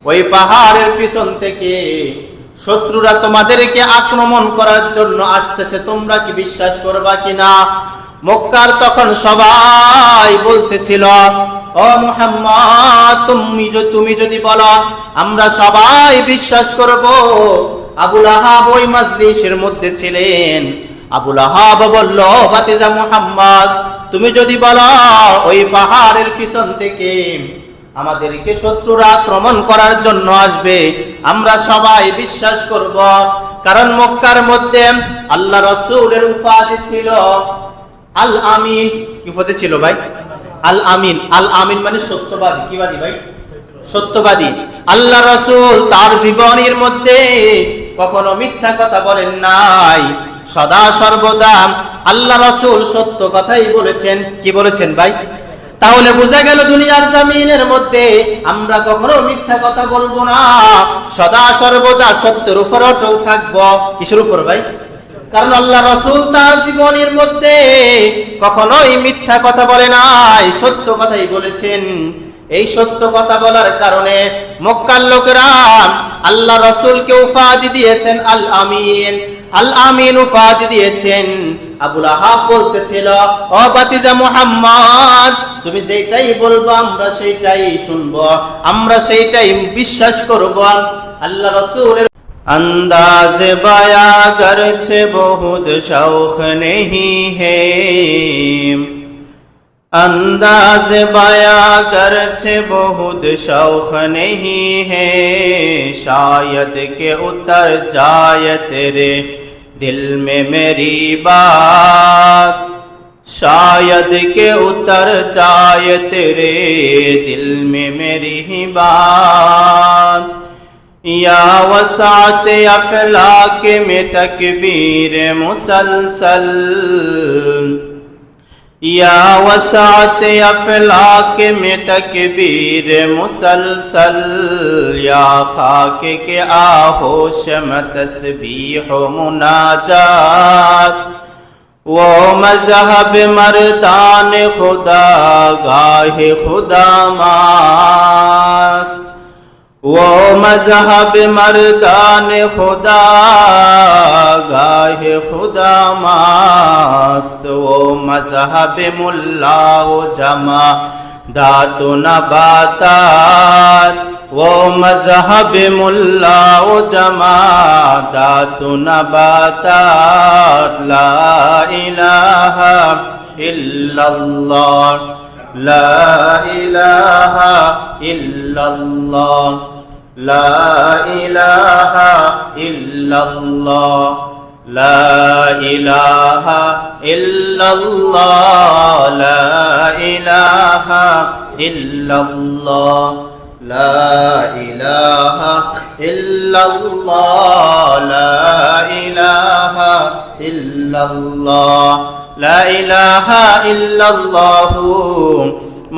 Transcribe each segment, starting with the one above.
ওই পাহাড়ের পিছন থেকে শত্রুরা তোমাদেরকে আক্রমণ করার জন্য আসতেছে, তোমরা কি বিশ্বাস করবা কিনা? মক্কার তখন সবাই বলতেছিল, ও মুহাম্মদ, তুমি যদি বলো আমরা সবাই বিশ্বাস করব। আবুল আহাব ওই মাজলিসের মধ্যে ছিলেন। আবুল আহাব বলল, ভাতিজা মুহাম্মদ, তুমি যদি বলো ওই পাহাড়ের পিছন থেকে আমাদেরকে শত্রুরা আক্রমণ করার জন্য আসবে, আমরা সবাই বিশ্বাস করব। কারণ মক্কার মধ্যে আল্লাহ রাসূলের উপাধি ছিল আল আমিন। কি উপাধি ছিল ভাই? আল আমিন। আল আমিন মানে সত্যবাদী। কি বাদী ভাই? সত্যবাদী। আল্লাহ রাসূল তার জীবনের মধ্যে কখনো মিথ্যা কথা বলেন নাই, সদা সর্বদা আল্লাহ রাসূল সত্য কথাই বলেছেন। কি বলেছেন ভাই? তাহলে বোঝা গেল দুনিয়ার জমিনের মধ্যে আমরা কখনো মিথ্যা কথা বলবো না, সদা সর্বদা সত্যের উপর অটল থাকবো। কিসের উপর ভাই? কারণ আল্লাহ রাসূল তার জীবনের মধ্যে কখনোই মিথ্যা কথা বলে নাই, সত্য কথাই বলেছেন। এই সত্য কথা বলার কারণে মক্কার লোকেরা আল্লাহ রাসূলকে উপাধি দিয়েছেন আল আমিন। আল আমিন উপাধি দিয়েছেন। আবুল আহাব বলতেছিল, ও ভাতিজা মুহাম্মদ, তুমি যেটাই বলবো আমরা সেইটাই শুনবো, আমরা সেইটাই বিশ্বাস করব। আল্লাহ রাসূলের अंदाज बया करछे बहुत शौक नहीं है, अंदाज बया करछे बहुत शौक नहीं है, शायद के उतर जाए तेरे दिल में मेरी बात, शायद के उतर जाए तेरे दिल में मेरी बात, या वसात अफलाक में तकबीर मुसलसल, या वसात अफलाक में तकबीर मुसलसल, या खाक के आहोश में तस्बीह मुनाजात, वो मजहब मर्दान खुदा गाहे खुदा मास्त, वो मजहब मर्दान खुदा गाहे खुदा मास्त, वो मजहब मुल्ला व जमा दातु नबातात, वो मजहब मुल्ला व जमा दातु नबातात, ला इलाहा इल्लल्लाह, ला इलाहा इल्लल्लाह, ला इलाहा इल्लल्लाह, ला इलाहा इल्लल्लाह, ला इलाहा इल्लल्लाह, ला इलाहा इल्लल्लाह, ला इलाहा इल्लल्लाह, ला इलाहा इल्लल्लाह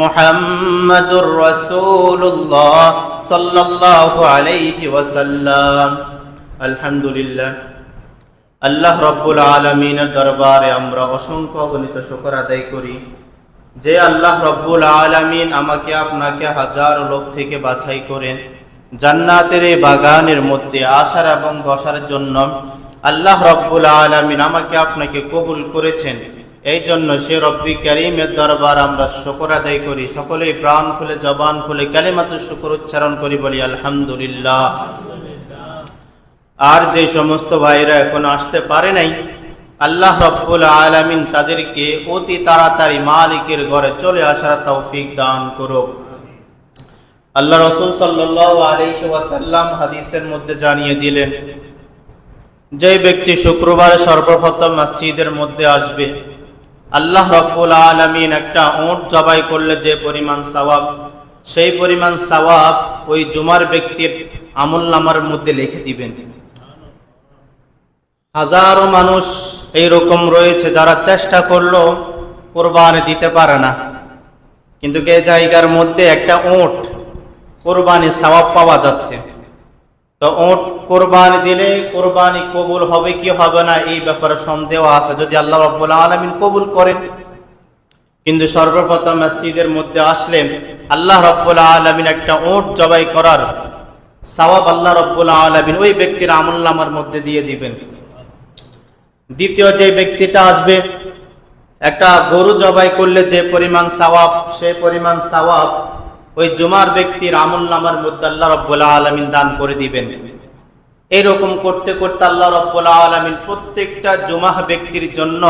मुहम्मदुर रसूलुल्लाह सल्लल्लाहु अलैहि वसल्लम। अल्हम्दुलिल्लाह, আল্লাহ রব্বুল আলামিনের দরবারে আমরা অসংখ্য অগণিত শুকর আদায় করি যে আল্লাহ রব্বুল আলামিন আমাকে আপনাকে হাজারো লোক থেকে বাছাই করে জান্নাতের এই বাগানের মধ্যে আসার এবং বসার জন্য আল্লাহ রব্বুল আলামিন আমাকে আপনাকে কবুল করেছেন। এই জন্য সে রব্বি কারীমের দরবার আমরা শুকর আদায় করি। সকলেই প্রাণ খুলে জবান খুলে কালিমাতুশ শুকর উচ্চারণ করি, বলি আলহামদুলিল্লাহ। আর যে সমস্ত ভাইরা এখন আসতে পারে নাই, আল্লাহ রব্বুল আলামিন তাদেরকে অতি তাড়াতাড়ি মালিকের ঘরে চলে আসার তৌফিক দান করুক। আল্লাহ রাসূল সাল্লাল্লাহু আলাইহি ওয়াসাল্লাম হাদিসের মধ্যে জানিয়ে দিলেন, যে ব্যক্তি শুক্রবার সর্বপ্রথম মসজিদের মধ্যে আসবে, আল্লাহ রব্বুল আলামিন একটা উট জবাই করলে যে পরিমাণ সওয়াব, সেই পরিমাণ সওয়াব ওই জুমার ব্যক্তির আমলনামার মধ্যে লিখে দিবেন। হাজারো মানুষ এইরকম রয়েছে যারা চেষ্টা করলো কোরবানি দিতে পারে না, কিন্তু এই জায়গার মধ্যে একটা উট কোরবানি সওয়াব পাওয়া যাচ্ছে। তো উট কোরবানি দিলে কোরবানি কবুল হবে কি হবে না এই ব্যাপারে সন্দেহ আছে, যদি আল্লাহ রাব্বুল আলামিন কবুল করেন। কিন্তু সর্বপ্রথম মসজিদের মধ্যে আসলেন, আল্লাহ রাব্বুল আলামিন একটা উট জবাই করার সওয়াব আল্লাহ রাব্বুল আলামিন ওই ব্যক্তির আমলনামার মধ্যে দিয়ে দিবেন। দ্বিতীয় যে ব্যক্তিটা আসবে, একটা গরু জবাই করলে যে পরিমাণ সওয়াব, সেই পরিমাণ সওয়াব ওই জুমার ব্যক্তির আমলনামার মধ্যে আল্লাহ রাব্বুল আলামিন দান করে দিবেন। এইরকম করতে করতে আল্লাহ রাব্বুল আলামিন প্রত্যেকটা জুমা ব্যক্তির জন্য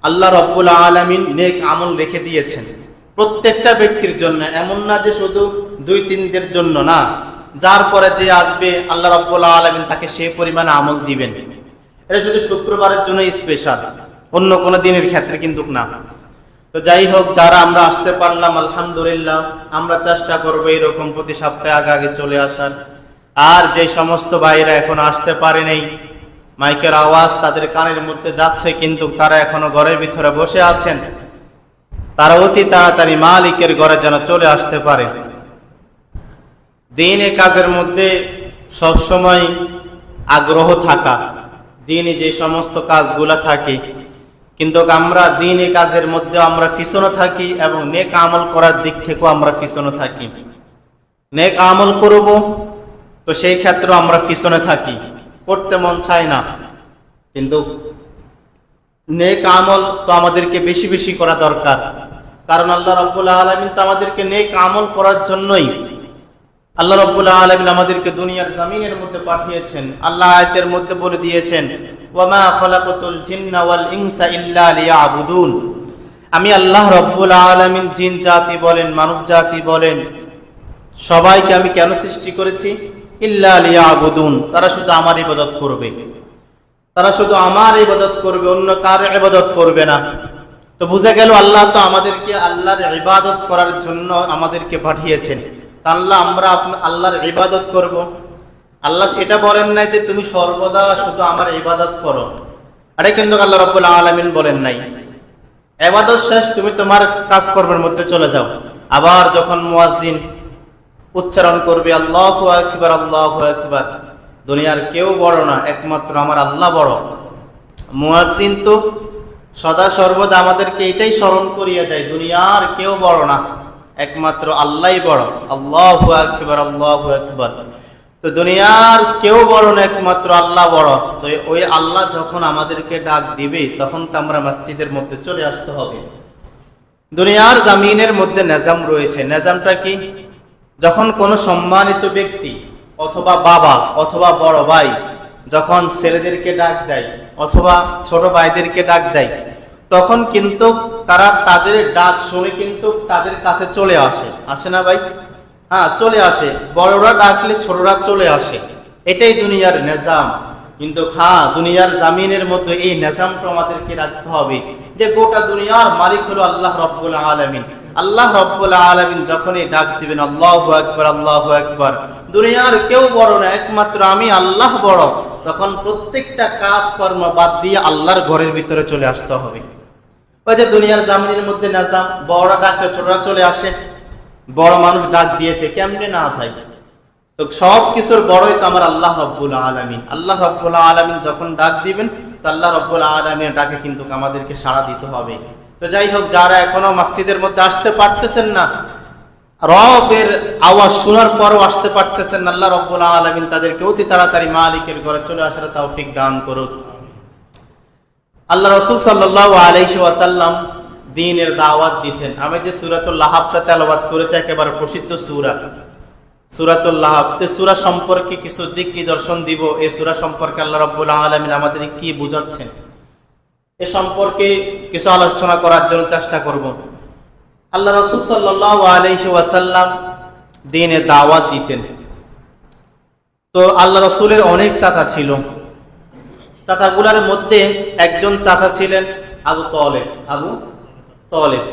আল্লাহ রাব্বুল আলামিন নেক আমল রেখে দিয়েছেন, প্রত্যেকটা ব্যক্তির জন্য। এমন না যে শুধু 2-3 দের জন্য না, যার পরে যে আসবে আল্লাহ রাব্বুল আলামিন তাকে সেই পরিমাণ আমল দিবেন। এটা শুধু শুক্রবারের জন্য স্পেশাল, অন্য কোনো দিনের ক্ষেত্রে কিন্তু না। তো যাই হোক, যারা আমরা আসতে পারলাম আলহামদুলিল্লাহ, আমরা চেষ্টা করবো এরকম প্রতি সপ্তাহে আগে আগে চলে আসার। আর যে সমস্ত ভাইরা এখন আসতে পারে নাই, মাইকের আওয়াজ তাদের কানের মধ্যে যাচ্ছে কিন্তু তারা এখনো ঘরের ভিতরে বসে আছেন, তারা অতি তাড়াতাড়ি মালিকের ঘরে যেন চলে আসতে পারে। দ্বীনি কাজের মধ্যে সবসময় আগ্রহ থাকা, দ্বীনি যে সমস্ত কাজগুলা থাকে, কিন্তু আমরা দ্বীনি কাজের মধ্যে আমরা পিছনে থাকি এবং নেক আমল করার দিক থেকেও আমরা পিছনে থাকি। নেক আমল করব তো সেই ক্ষেত্রে আমরা পিছনে থাকি, করতে মন চায় না। কিন্তু নেক আমল তো আমাদেরকে বেশি বেশি করা দরকার, কারণ আল্লাহ রাব্বুল আলামিন তো আমাদেরকে নেক আমল করার জন্যই আল্লাহ রাব্বুল আলামিন আমাদেরকে দুনিয়ার জমিনের মধ্যে পাঠিয়েছেন। আল্লাহ আয়াতের মধ্যে বলে দিয়েছেন, ওয়ামা খালাকাতুল জিন্না ওয়াল ইনসা ইল্লা লিয়াবুদুন। আমি আল্লাহ রাব্বুল আলামিন জিন জাতি বলেন, মানব জাতি বলেন, সবাইকে আমি কেন সৃষ্টি করেছি? ইল্লা লিয়াবুদুন, তারা শুধু আমার ইবাদত করবে, তারা শুধু আমার ইবাদত করবে, অন্য কার ইবাদত করবে না। তো বুঝা গেল আল্লাহ তো আমাদেরকে আল্লাহর ইবাদত করার জন্য আমাদেরকে পাঠিয়েছেন। তাহলে আমরা আল্লাহর ইবাদত করব। আল্লাহ এটা বলেন নাই যে তুমি সর্বদা শুধু আমার ইবাদত করো, আরে কিন্তু আল্লাহ রাব্বুল আলামিন বলেন নাই ইবাদত শেষ তুমি তোমার কাজকর্মের মধ্যে চলে যাও। আবার যখন মুয়াজ্জিন উচ্চারণ করবে আল্লাহু আকবার আল্লাহু আকবার, দুনিয়ার কেউ বড় না, একমাত্র আমার আল্লাহ বড়। মুয়াজ্জিন তো সদা সর্বদা আমাদেরকে এটাই স্মরণ করিয়ে দেয়, দুনিয়ার কেউ বড় না, একমাত্র আল্লাহই বড়। আল্লাহু আকবার আল্লাহু আকবার। তো দুনিয়ার কেউ বড় না, একমাত্র আল্লাহ বড়। তো ওই আল্লাহ যখন আমাদেরকে ডাক দিবে তখন তো আমরা মসজিদের মধ্যে চলে আসতে হবে। দুনিয়ার জমিনের মধ্যে নিজাম রয়েছে। নিজামটা কি? যখন কোনো সম্মানিত ব্যক্তি অথবা বাবা অথবা বড় ভাই যখন ছেলেদেরকে ডাক দেয় অথবা ছোট ভাইদেরকে ডাক দেয়, তখন কিন্তু তারা তাদের ডাক শুনে কিন্তু তাদের কাছে চলে আসে, আসে না ভাই? হ্যাঁ, চলে আসে। বড়রা ডাকলে ছোটরা চলে আসে, এটাই দুনিয়ার নিজাম। কিন্তু হ্যাঁ, দুনিয়ার জামিনের মধ্যে এই নিজামটা আমাদেরকে রাখতে হবে যে গোটা দুনিয়ার মালিক হলো আল্লাহ রাব্বুল আলামিন। আল্লাহ রাব্বুল আলামিন যখনই ডাক দিবেন আল্লাহু আকবার আল্লাহু আকবার, দুনিয়ার কেউ বড় না, একমাত্র আমি আল্লাহ বড়, তখন প্রত্যেকটা কাজকর্ম বাদ দিয়ে আল্লাহর ঘরের ভিতরে চলে আসতে হবে। ওই যে দুনিয়ার জামিনের মধ্যে নিজাম, বড়রা ডাকলে ছোটরা চলে আসে। বড় মানুষ ডাক দিয়েছে, কেমনে না যায়? তো সব কিছুর বড়ই তো আমার আল্লাহ রাব্বুল আলামিন। আল্লাহ রাব্বুল আলামিন যখন ডাক দিবেন তো আল্লাহ রাব্বুল আলামিনের ডাকে কিন্তু আমাদেরকে সাড়া দিতে হবে। তো যাই হোক, যারা এখনো মসজিদের মধ্যে আসতে পারতেছেন না, রবের আওয়াজ শোনার পরও আসতে পারতেছেন না, আল্লাহ রাব্বুল আলামিন তাদেরকে অতি তাড়াতাড়ি মালিকের ঘরে চলে আসার তৌফিক দান করুন। আল্লাহ রাসূল সাল্লাল্লাহু আলাইহি ওয়াসাল্লাম দ্বীনের দাওয়াত দিতেন। আমি যে সূরাতুল লাহাবটা তেলাওয়াত করেছি, একেবারে প্রসিদ্ধ সূরা সূরাতুল লাহাব। তো সূরা সম্পর্কে কিছু দিক নিদর্শন দিব। এই সূরা সম্পর্কে আল্লাহ রাব্বুল আলামিন আমাদের কি বোঝাচ্ছেন এ সম্পর্কে কিছু আলোচনা করার জন্য চেষ্টা করব। আল্লাহ রাসূল সাল্লাল্লাহু আলাইহি ওয়াসাল্লাম দ্বীনে দাওয়াত দিতেন। তো আল্লাহ রাসূলের অনেক চাচা ছিল। চাচাগুলার মধ্যে একজন চাচা ছিলেন আবু তালেব। আবু তালেব,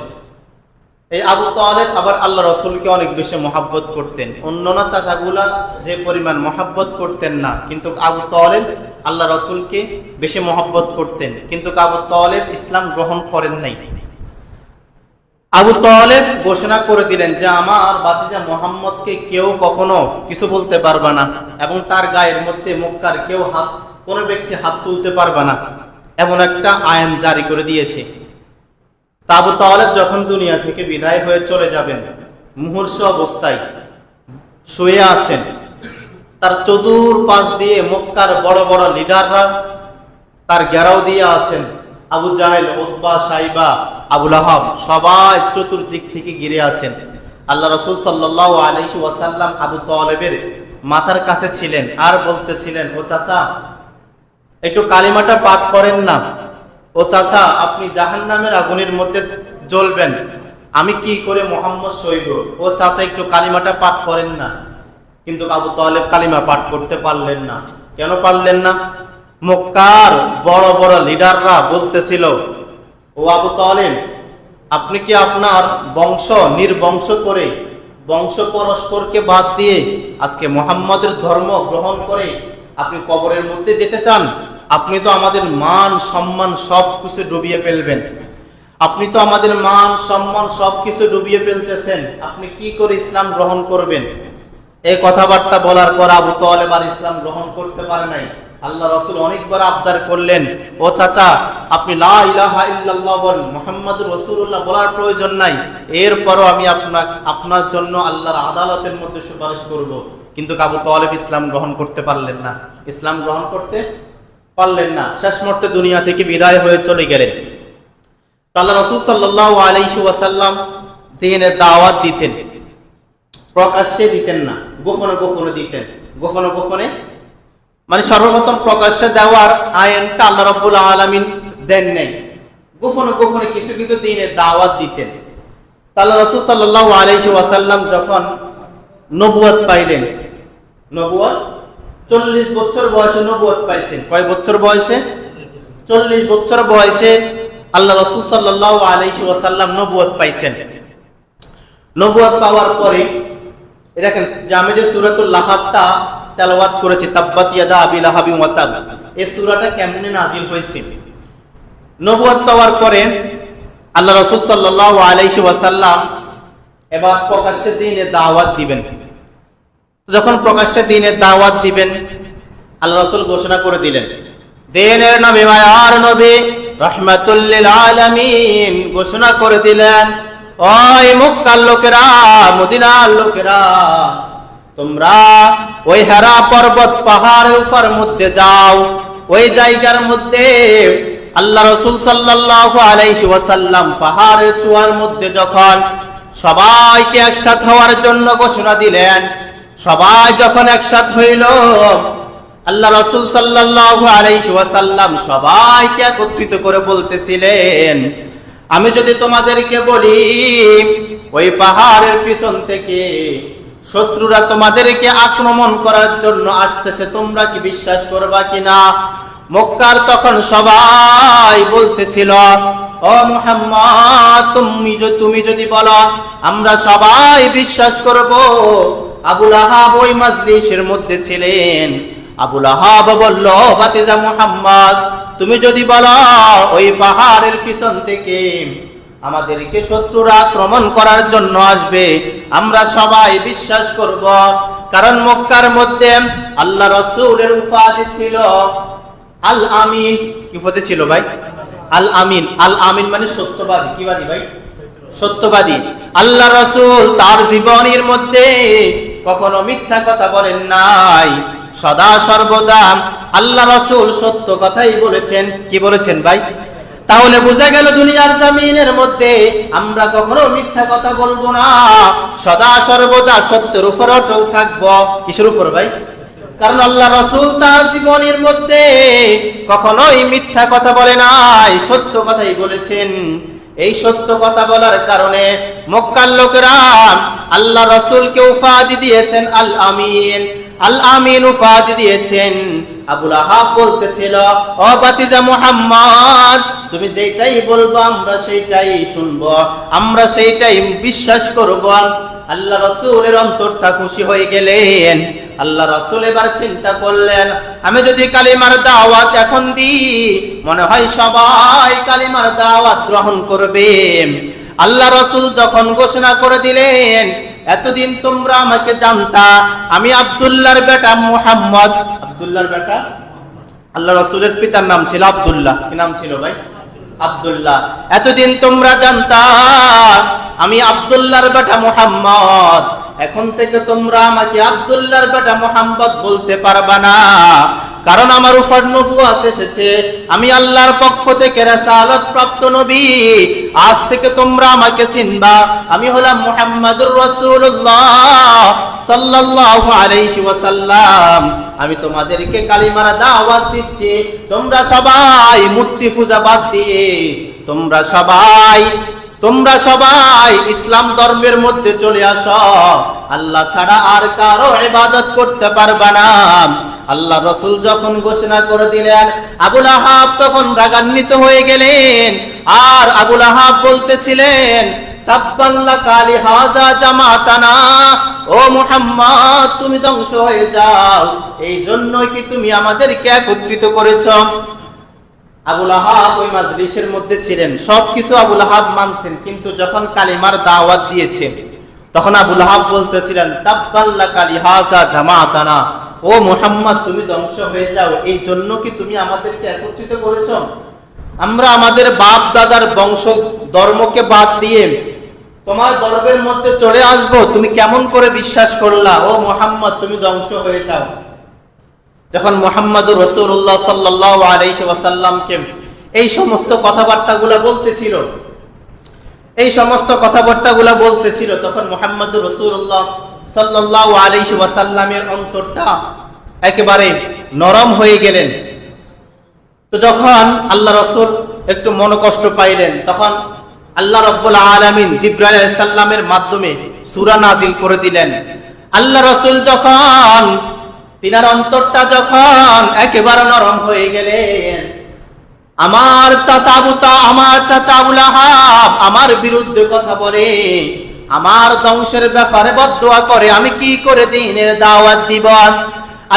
এই আবু তালেব আবার আল্লাহ রাসূলকে অনেক বেশি মহব্বত করতেন। অন্যান্য চাচাগুলা যে পরিমাণ মহব্বত করতেন না, কিন্তু আবু তালেব আল্লাহ রাসূলকে বেশি মহব্বত করতেন। কিন্তু আবু তালেব ইসলাম গ্রহণ করেন নাই। আবু তালেব ঘোষণা করে দিলেন যে আমার ভাতিজা মুহাম্মদকে কেউ কখনো কিছু বলতে পারবে না, এবং তার গায়ের মধ্যে মক্কার কেউ কোনো ব্যক্তি হাত তুলতে পারবে না, এমন একটা আইন জারি করে দিয়েছে। আবু তালেব যখন দুনিয়া থেকে বিদায় হয়ে চলে যাবেন, মুমূর্ষু অবস্থায় শুয়ে আছেন, তার চতুর্পাশ দিয়ে মক্কার বড় বড় লিডাররা তার ঘেরাও দিয়ে আছেন। আবু জাহেল, উতবা, সাইবা, আবু লাহাব সবাই চতুর্দিক থেকে ঘিরে আছেন। আল্লাহ রাসূল সাল্লাল্লাহু আলাইহি ওয়াসাল্লাম আবু তালেবের মাথার কাছে ছিলেন আর বলতেছিলেন, ও চাচা একটু কালিমাটা পাঠ করেন না। ও চাচা আপনি জাহান্নামের আগুনের মধ্যে জ্বলবেন, আমি কি করে মুহাম্মদ সইব? ও চাচা একটু কালিমাটা পাঠ করেন না। কিন্তু আবু তালেব কালিমা পাঠ করতে পারলেন না। কেন পারলেন না? মক্কার বড় বড় লিডাররা বলতেছিল, ও আবু তালেব আপনি কি আপনার বংশ নির্বংশ করে, বংশ পরস্পরকে বাদ দিয়ে আজকে মুহাম্মদের ধর্ম গ্রহণ করে আপনি কবরের মধ্যে যেতে চান? আপনি তো আমাদের মান সম্মান সব কিছু ডুবিয়ে ফেলবেন। আপনি তো আমাদের মান সম্মান সবকিছু ডুবিয়ে ফেলতেছেন। আপনি কি করে ইসলাম গ্রহণ করবেন? এই কথাবার্তা বলার পর আবু তালেব আর ইসলাম গ্রহণ করতে পারে নাই। আল্লাহ রাসূল অনেকবার আবদার করলেন, ও চাচা আপনি লা ইলাহা ইল্লাল্লাহ বলেন, মুহাম্মাদুর রাসূলুল্লাহ বলার প্রয়োজন নাই, এরপরও আমি আপনার জন্য আল্লাহর আদালতের মধ্যে সুপারিশ করব। কিন্তু আবু তালেব ইসলাম গ্রহণ করতে পারলেন না। ইসলাম গ্রহণ করতে পারলেন না। শেষ মুহূর্তে দুনিয়া থেকে বিদায় হয়ে চলে গেলেন। আল্লাহ রাসূল সাল্লাল্লাহু আলাইহি ওয়াসাল্লাম দ্বীনের দাওয়াত দিতেন, প্রকাশ্যে দিতেন না, গোপনে গোপনে দিতেন। গোপনে গোপনে মানে সর্বপ্রথম প্রকাশ্যে দেওয়ার আইনটা আল্লাহ রাব্বুল আলামিন দেন নাই। গোপনে গোপনে কিছু কিছু দ্বীনের দাওয়াত দিতেন। আল্লাহ রাসূল সাল্লাল্লাহু আলাইহি ওয়াসাল্লাম যখন নবুয়ত পাইলেন, নবুয়ত 40 বছর বয়সে নবুয়ত পাইছেন। কয় বছর বয়সে? 40 বছর বয়সে আল্লাহ রাসূল সাল্লাল্লাহু আলাইহি ওয়াসাল্লাম নবুয়ত পাইছেন। নবুয়ত পাওয়ার পরে দেখেন যে আমি যে সূরাতুল লাহাবটা তেলাওয়াত করেছি, তাব্বাত ইয়াদা আবি লাহাবি ওয়া তাব, এই সূরাটা কেমনে নাজিল হয়েছে? নবুয়ত পাওয়ার পরে আল্লাহ রাসূল সাল্লাল্লাহু আলাইহি ওয়াসাল্লাম এবার প্রকাশ্যে দ্বীনের দাওয়াত দিবেন। যখন প্রকাশ্যে দ্বীনের দাওয়াত দিবেন, আল্লাহ রাসূল ঘোষণা করে দিলেন, দ্বীনের নবী মায়ার নবী রাহমাতুল লিল আলামিন ঘোষণা করে দিলেন, ওই মক্কার লোকেরা, মদিনার লোকেরা, তোমরা ওই হেরা পর্বত পাহাড়ের উপর মধ্যে যাও। ওই জায়গার মধ্যে আল্লাহ রাসূল সাল্লাল্লাহু আলাইহি ওয়াসাল্লাম পাহাড়ের চূড়ার মধ্যে যখন সবাইকে একসাথে হওয়ার জন্য ঘোষণা দিলেন, সবাই যখন একসাথে হইল, আল্লাহ রাসূল সাল্লাল্লাহু আলাইহি ওয়াসাল্লাম সবাইকে একত্রিত করে বলতেছিলেন, আমি যদি তোমাদেরকে বলি ওই পাহাড়ের পিছন থেকে শত্রুরা তোমাদেরকে আক্রমণ করার জন্য আসতেছে, তোমরা কি বিশ্বাস করবা কিনা? মক্কার তখন সবাই বলতেছিল, ও মুহাম্মদ তুমি যদি বলো আমরা সবাই বিশ্বাস করব। আবু লাহাব ওই মাজলিসের মধ্যে ছিলেন। আবু লাহাব বলল, ভাতিজা মুহাম্মদ তুমি যদি বলো ওই পাহাড়ের পিছন থেকে আমাদেরকে শত্রুরা আক্রমণ করার জন্য আসবে, আমরা সবাই বিশ্বাস করব। কারণ মক্কার মধ্যে আল্লাহ রাসূলের উপাধি ছিল আল আমিন। কি উপাধি ছিল ভাই? আল আমিন। আল আমিন মানে সত্যবাদী। কি বাদী ভাই? সত্যবাদী। আল্লাহ রাসূল তার জীবনের মধ্যে কখনো মিথ্যা কথা বলেন নাই, সদা সর্বদা আল্লাহ রাসূল সত্য কথাই বলেছেন। কি বলেছেন ভাই? তাহলে বোঝা গেল দুনিয়ার জমিনের মধ্যে আমরা কখনো মিথ্যা কথা বলবো না, সদা সর্বদা সত্যের উপর অটল থাকবো। কিসের উপর ভাই? কারণ আল্লাহ রাসূল তার জীবনের মধ্যে কখনোই মিথ্যা কথা বলে নাই, সত্য কথাই বলেছেন। এই সত্য কথা বলার কারণে মক্কার লোকেরা আল্লাহ রাসূলকে উপাধি দিয়েছেন আল আমিন। আল আমিন উপাধি দিয়েছেন। আবু লাহাব বলতেছিল, ও ভাতিজা মুহাম্মদ তুমি যেটাই বলবো আমরা সেইটাই শুনবো, আমরা সেইটাই বিশ্বাস করব। আল্লাহ রাসূলের অন্তরটা খুশি হয়ে গেলেন। আল্লাহ রাসূল এবার চিন্তা করলেন, আমি যদি কালিমার দাওয়াত এখন দিই, মনে হয় সবাই কালিমার দাওয়াত গ্রহণ করবে। আল্লাহ রাসূল যখন ঘোষণা করে দিলেন, এতদিন তোমরা আমাকে জানতা আমি আব্দুল্লাহর বেটা মুহাম্মদ। আব্দুল্লাহর বেটা? আল্লাহ রাসূলের পিতার নাম ছিল আব্দুল্লাহ। কি নাম ছিল ভাই? আব্দুল্লাহ। এতদিন তোমরা জানতা আমি আব্দুল্লাহর বেটা মুহাম্মদ, এখন থেকে তোমরা আমাকে আব্দুল্লাহর বেটা মুহাম্মদ বলতে পারবা না, কারণ আমার উপর নবুয়ত এসেছে, আমি আল্লাহর পক্ষ থেকে রাসালত প্রাপ্ত নবী। আজ থেকে তোমরা আমাকে চিনবা, আমি হলাম মুহাম্মাদুর রাসূলুল্লাহ সাল্লাল্লাহু আলাইহি ওয়াসাল্লাম। আমি তোমাদেরকে কালিমার দাওয়াত দিচ্ছি, তোমরা সবাই মূর্তি পূজা বাদ দিয়ে তোমরা সবাই ইসলাম ধর্মের মধ্যে চলে আসো। আল্লাহ ছাড়া আর কারো ইবাদত করতে পারবা না। আল্লাহ রাসূল যখন ঘোষণা করে দিলেন, আবু লাহাব তখন রাগান্বিত হয়ে গেলেন। আর আবু লাহাব বলতেছিলেন, তাব্বান লাকা লিহাযা জামাতানা, ও মুহাম্মদ তুমি ধ্বংস হয়ে যাও, এই জন্যই কি তুমি আমাদেরকে একত্রিত করেছো? আবু লাহাব ওই মাজলিসের মধ্যে ছিলেন, সবকিছু আবু লাহাব মানতেন, কিন্তু যখন কালিমার দাওয়াত দিয়েছে তখন আবু লাহাব বলতেছিলেন, তাব্বান লাকা লিহাযা জামাতানা, ও মুহাম্মদ তুমি ধ্বংস হয়ে যাও, এই জন্য কি তুমি আমাদেরকে একত্রিত করেছো? আমরা আমাদের বাপ দাদার বংশ ধর্মকে বাদ দিয়ে তোমার দরবের মধ্যে চলে আসব, তুমি কেমন করে বিশ্বাস করলা? ও মুহাম্মদ তুমি ধ্বংস হয়ে যাও। যখন মুহাম্মাদুর রাসূলুল্লাহ সাল্লাল্লাহু আলাইহি ওয়াসাল্লামকে এই সমস্ত কথাবার্তাগুলো বলতেছিল, তখন মুহাম্মাদুর রাসূলুল্লাহ সাল্লাল্লাহু আলাইহি ওয়াসাল্লামের অন্তরটা একেবারে নরম হয়ে গেলেন। তো যখন আল্লাহ রাসূল একটু মনোকষ্ট পাইলেন, তখন আল্লাহ রাব্বুল আলামিন জিবরাইল আলাইহিস সালামের মাধ্যমে সূরা নাজিল করে দিলেন। আল্লাহ রাসূল যখন তিনার অন্তরটা যখন একেবারে নরম হয়ে গেলেন, আমার চাচা আবু লাহাব আমার বিরুদ্ধে কথা বলে, আমার ধ্বংসের ব্যাপারে বদদুয়া করে, আমি কি করে দ্বীনের দাওয়াত দিব?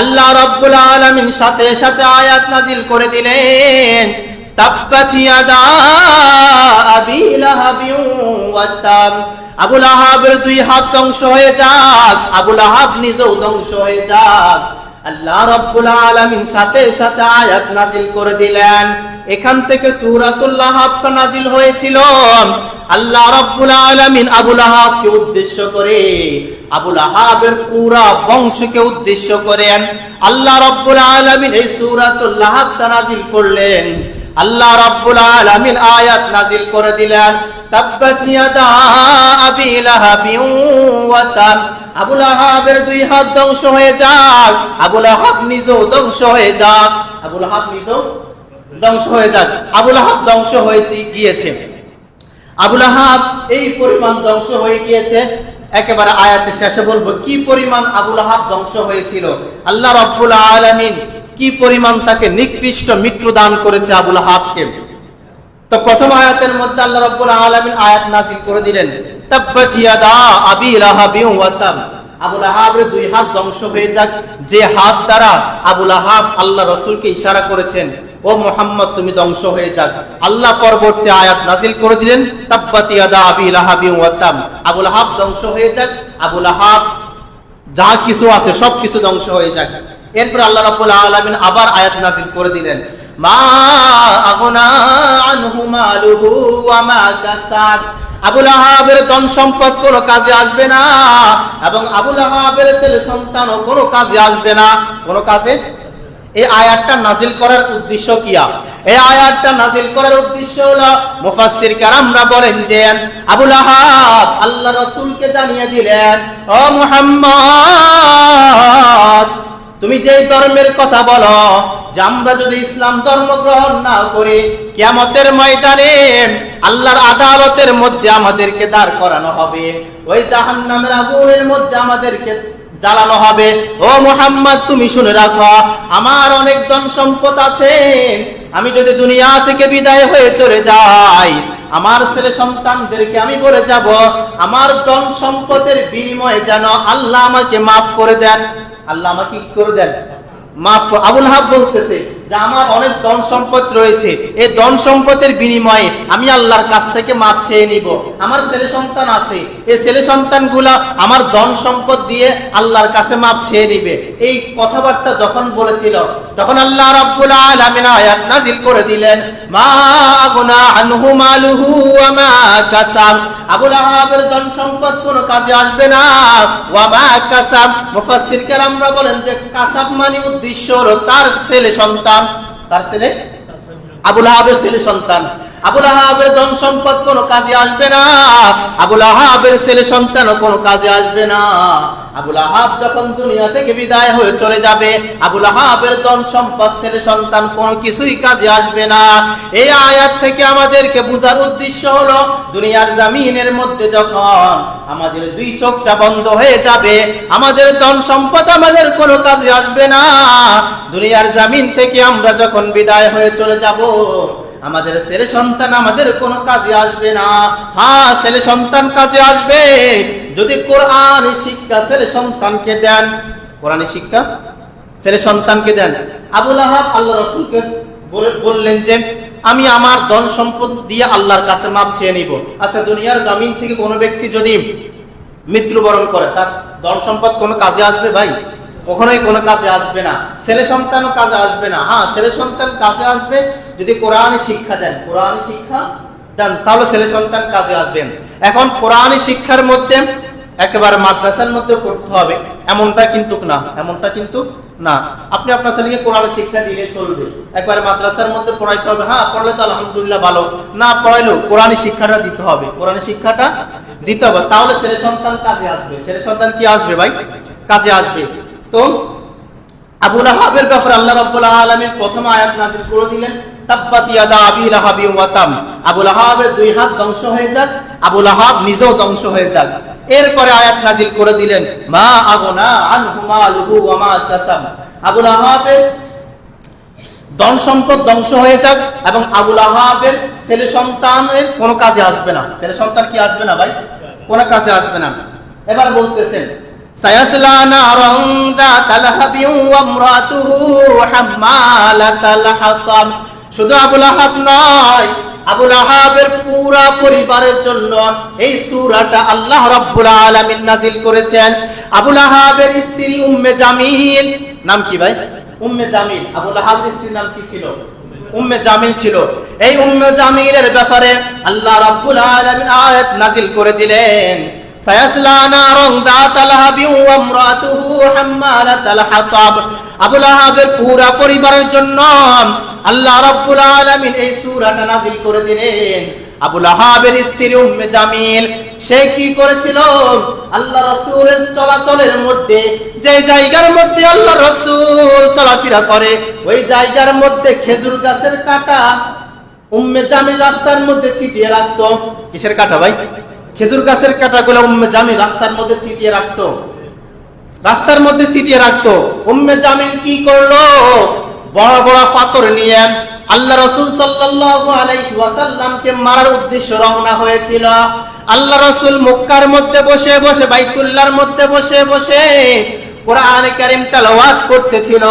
আল্লাহ রাব্বুল আলামিন সাথে সাথে আয়াত নাজিল করে দিলেন, তাব্বাত ইয়াদা আবি লাহাবি ওয়া তাব, আবু লাহাবের দুই হাত ধ্বংস হয়ে যাক, আবু লাহাব নিজেও ধ্বংস হয়ে যাক। আল্লাহ রাব্বুল আলামিন সাথে সাথে আয়াত নাজিল করে দিলেন। এখান থেকে সূরাতুল লাহাব নাজিল হয়েছিল। আল্লাহ রাব্বুল আলামিন আবু লাহাবকে উদ্দেশ্য করে, আবু লাহাবের পুরা বংশকে উদ্দেশ্য করেন আল্লাহ রাব্বুল আলামিন এই সূরাতুল লাহাব নাজিল করলেন। আল্লাহ রাব্বুল আলামিন আয়াত নাজিল করে দিলেন, তাব্বাত ইয়াদা আবি লাহাবি ওয়া তাব, আবু লাহাবের দুই হাত ধ্বংস হয়ে যাক, আবু লাহাব নিজেও ধ্বংস হয়ে যাক, আবু লাহাব ধ্বংস হয়ে গিয়েছে। আবু লাহাব এই পরিমাণ ধ্বংস হয়ে গিয়েছে, একেবারে আয়াতের শেষে বলবো কি পরিমাণ আবু লাহাব ধ্বংস হয়েছিল, আল্লাহ রাব্বুল আলামিন কি পরিমাণ তাকে নিকৃষ্ট মৃত্যু দান করেছে আবু লাহাবকে। তো প্রথম আয়াতের মধ্যে আল্লাহ রাব্বুল আলামিন আয়াত নাযিল করে দিলেন, তাব্বাত ইয়াদা আবি লাহাবি ওয়া তাব, আবু লাহাবের দুই হাত ধ্বংস হয়ে যাক, যে হাত দ্বারা আবু লাহাব আল্লাহ রাসূলকে ইশারা করেছেন, ও মুহাম্মদ তুমি ধ্বংস হয়ে যাক। আল্লাহ পরবর্তী আয়াত নাযিল করে দিলেন, তাব্বাত ইয়াদা আবি লাহাবি ওয়া তাব, আবু লাহাব ধ্বংস হয়ে যাক, আবু লাহাব যা কিছু আছে সবকিছু ধ্বংস হয়ে যাক। এরপর আল্লাহ রাব্বুল আলামিন আবার আয়াত নাযিল করে দিলেন, মা আগনা আনহু মালুহু ওয়া মা কাসাব, আবু লাহাবের ধন সম্পদ কোনো কাজে আসবে না, এবং আবু লাহাবের ছেলে সন্তানও কোনো কাজে আসবে না, কোনো কাজে। এই আয়াতটা নাজিল করার উদ্দেশ্য কি? এই আয়াতটা নাজিল করার উদ্দেশ্য হলো, মুফাসসির কেরামরা বলেন যে আবু লাহাব আল্লাহ রাসূলকে জানিয়ে দিলেন, ও মুহাম্মদ তুমি যে ধর্মের কথা বলো, যে আমরা যদি ইসলাম ধর্ম গ্রহণ না করি, কিয়ামতের ময়দানে আল্লাহর আদালতের মধ্যে আমাদেরকে দাঁড় করানো হবে, ওই জাহান্নামের আগুনের মধ্যে আমাদেরকে জ্বালানো হবে। ও মুহাম্মদ তুমি শুনে রাখো, আমার অনেক ধন সম্পদ আছে, আমি যদি দুনিয়া থেকে বিদায় হয়ে চলে যাই, আমার ছেলে সন্তানদেরকে আমি বলে যাব, আমার ধন সম্পদের বিনিময়ে যেন আল্লাহ আমাকে মাফ করে দেন, আল্লাহ আমাকে কি করে দেন, মাফ। আবু লাহাব বলতেছে যে আমার অনেক ধন সম্পদ রয়েছে, এই ধন সম্পদের বিনিময়ে আমি আল্লাহর কাছ থেকে মাপ চেয়ে নিব। আমার ছেলে সন্তান আছে, এই ছেলে সন্তানগুলা আমার ধন সম্পদ দিয়ে আল্লাহর কাছে মাপ চেয়ে নিবে। এই কথাবার্তা যখন বলেছিল তখন আল্লাহ রাব্বুল আলামিন আয়াত নাজিল করে দিলেন, মা আগনা আনহু মালুহু ওয়া মা কাসাব। আবু লাহাবের ধন সম্পদ কোনো কাজে আসবে না। ওয়া মা কাসাব, মুফাসসির কেরামরা বলেন যে কাসাব মানে উদ্দেশ্য হলো তার ছেলে সন্তান, তার ছেলে আবু লাহাবের ছেলে সন্তান। আবু লাহাবের ধন সম্পদ কোনো কাজে আসবে না, আবু লাহাবের ছেলে সন্তানও কোনো কাজে আসবে না। আবু লাহাব যখন দুনিয়া থেকে বিদায় হয়ে চলে যাবে, আবু লাহাবের ধন সম্পদ ছেলে সন্তান কোনো কিছুই কাজে আসবে না। এই আয়াত থেকে আমাদেরকে বোঝার উদ্দেশ্য হলো দুনিয়ার জমিনের মধ্যে যখন আমাদের দুই চোখটা বন্ধ হয়ে যাবে, আমাদের ধন সম্পদ আমাদের কোনো কাজে আসবে না। দুনিয়ার জমিন থেকে আমরা যখন বিদায় হয়ে চলে যাব, আমাদের ছেলে সন্তান আমাদের কোনো কাজে আসবে না। হ্যাঁ, ছেলে সন্তান কাজে আসবে যদি কোরআন শিক্ষা ছেলে সন্তানকে দেন, কোরআন শিক্ষা ছেলে সন্তানকে দেন। আবু লাহাব আল্লাহ রাসূলকে বললেন যে আমি আমার ধন সম্পদ দিয়ে আল্লাহর কাছে মাপ চেয়ে নিব। আচ্ছা, দুনিয়ার জমিন থেকে কোনো ব্যক্তি যদি মৃত্যুবরণ করে, তার ধন সম্পদ কোনো কাজে আসবে ভাই? কখনোই কোনো কাজে আসবে না। ছেলে সন্তানও কাজে আসবে না। হ্যাঁ, ছেলে সন্তান কাজে আসবে যদি কোরআন শিক্ষা দেন, কোরআন শিক্ষা দেন, তাহলে ছেলে সন্তান কাজে আসবেন। এখন কোরআন শিক্ষার মধ্যে একেবারে মাদ্রাসার মধ্যে পড়তে হবে এমনটা কিন্তু না, এমনটা কিন্তু না। আপনি আপনার ছেলেকে কোরআন শিক্ষা দিলে চলবে, একবারে মাদ্রাসার মধ্যে পড়াইতে হবে। হ্যাঁ, পড়লে তো আলহামদুলিল্লাহ ভালো, না পড়াইলেও কোরআন শিক্ষাটা দিতে হবে, কোরআন শিক্ষাটা দিতে হবে, তাহলে ছেলে সন্তান কাজে আসবে। ছেলে সন্তান কি আসবে ভাই? কাজে আসবে। তো আবু লাহাবের ব্যাপারে আল্লাহ রাব্বুল আলামিন প্রথম আয়াত নাযিল করে দিলেন, তাব্বাত ইয়াদা আবি লাহাবি ওয়া তাম। আবু লাহাবের দুই হাত ধ্বংস হয়ে যাক, আবু লাহাব নিজেও ধ্বংস হয়ে যাক। এরপরে আয়াত নাযিল করে দিলেন, মা আগনা আনহু মালুহু ওয়া মা কাসাব। আবু লাহাবের ধন সম্পদ ধ্বংস হয়ে যাক এবং আবু লাহাবের ছেলে সন্তানের কোনো কাজে আসবে না। ছেলে সন্তান কি আসবে না ভাই? কোনো কাজে আসবে না। এবার বলতেছেন, সায়াসলা নারান যাতাল লাহাবি ওয়া ইমরাতুহু হাম্মালাতাল হাতাব। শুধু আবু লাহাব নয়, আবু লাহাবের পুরা পরিবারের জন্য এই সূরাটা আল্লাহ রাব্বুল আলামিন নাযিল করেছেন। আবু লাহাবের স্ত্রী উম্মে জামিল, নাম কি ভাই? উম্মে জামিল। আবু লাহাবের স্ত্রীর নাম কি ছিল? উম্মে জামিল ছিল। এই উম্মে জামিলের ব্যাপারে আল্লাহ রাব্বুল আলামিন আয়াত নাযিল করে দিলেন, সায়াসলা নারান যাতাল লাহাবি ওয়া ইমরাতুহু হাম্মালাতাল হাতাব। আবু লাহাবের পুরা পরিবারের জন্য আল্লাহ রাব্বুল আলামিন এই সূরাটা নাযিল করে দিলেন। আবু লাহাবের স্ত্রী উম্মে জামিল, সে কি করেছিল? আল্লাহ রাসূলের চলাচলের মধ্যে, যে জায়গার মধ্যে আল্লাহ রাসূল চলাফেরা করে, ওই জায়গার মধ্যে খেজুর গাছের কাঁটা উম্মে জামিল রাস্তার মধ্যে ছিটিয়ে রাখতো। কিসের কাঁটা ভাই? খেজুর গাছের কাঁটাগুলো উম্মে জামিল রাস্তার মধ্যে ছিটিয়ে রাখতো, রাস্তার মধ্যে ছিটিয়ে রাখতো। উম্মে জামিল কি করলো? বড় বড় পাথর নিয়ে আল্লাহ রাসূল সাল্লাল্লাহু আলাইহি ওয়াসাল্লামকে মারার উদ্দেশ্যে রওনা হয়েছিল। আল্লাহ রাসূল মক্কার মধ্যে বসে বসে, বাইতুল্লাহর মধ্যে বসে বসে কোরআন কারীম তেলাওয়াত করতেছিল।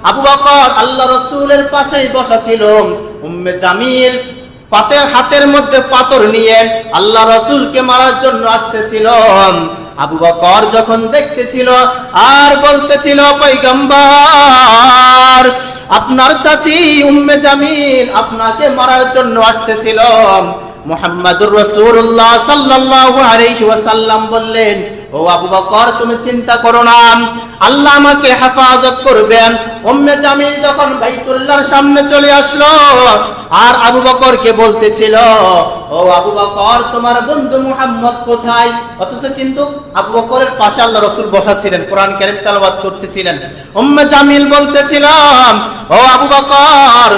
আবু বকর আল্লাহ রাসূলের পাশেই বসা ছিল। উম্মে জামিল হাতের মধ্যে পাথর নিয়ে আল্লাহ রাসূলকে মারার জন্য আসতেছিল। আবু বকর যখন দেখতেছিল আর বলতেছিল, পয়গম্বর, আপনার চাচি উম্মে জামিল আপনাকে মারার জন্য আসতেছিল। মুহাম্মাদুর রাসূলুল্লাহ সাল্লাল্লাহু আলাইহি ওয়াসাল্লাম বললেন, ও আবু বকর, তুমি চিন্তা করো না, আল্লাহ আমাকে হেফাজত করবেন। উম্মে জামিল যখন বাইতুল্লাহর সামনে চলে আসলো আর আবু বকরকে বলতেছিল, ও আবু বকর, তোমার বন্ধু মুহাম্মদ কোথায়? অথচ কিন্তু আবু বকরের পাশে আল্লাহ রাসূল বসা ছিলেন, কোরআন কারীম তেলাওয়াত করতেছিলেন। উম্মে জামিল বলতেছিল, ও আবু বকর,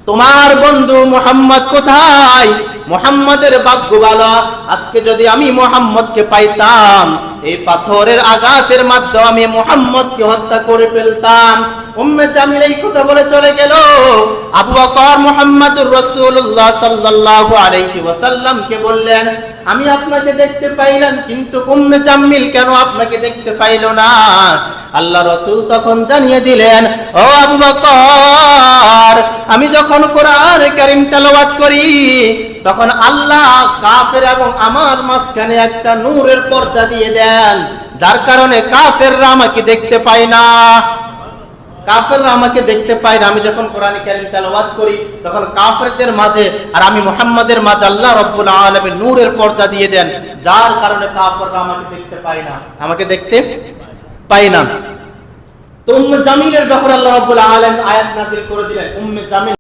তোমার বন্ধু মুহাম্মদ কোথায়? মুহাম্মাদের ভাগ্য ভালো, আজকে যদি আমি মুহাম্মদকে পাইতাম, এই পাথরের আঘাতের মাধ্যমে আমি মুহাম্মদকে হত্যা করে ফেলতাম। উম্মে জামিল এই কথা বলে চলে গেল। আবু বকর মুহাম্মাদুর রাসূলুল্লাহ সাল্লাল্লাহু আলাইহি ওয়াসাল্লামকে বললেন, আমি আপনাকে দেখতে পাইলাম, কিন্তু উম্মে জামিল কেন আপনাকে দেখতে পাইল না? আল্লাহ রাসূল তখন জানিয়ে দিলেন, ও আবু বকর, আমি যখন কোরআন কারীম তেলাওয়াত করি তখন আল্লাহ কাফের এবং আমার মাঝখানে একটা নূরের পর্দা দিয়ে দেন, যার কারণে কাফেররা আমাকে দেখতে পায় না। কাফেররা আমাকে দেখতে পায় না। আমি যখন কোরআন কারীম তেলাওয়াত করি তখন কাফেরদের মাঝে আর আমি মুহাম্মাদের মাঝে আল্লাহ রাব্বুল আলামিন নূরের পর্দা দিয়ে দেন, যার কারণে কাফেররা আমাকে দেখতে পায় না, আমাকে দেখতে পায় না। তো উম্মে জামিলের ব্যাপারে আল্লাহ রাব্বুল আলামিন আয়াত নাযিল করে দিলেন। উম্মে জামিল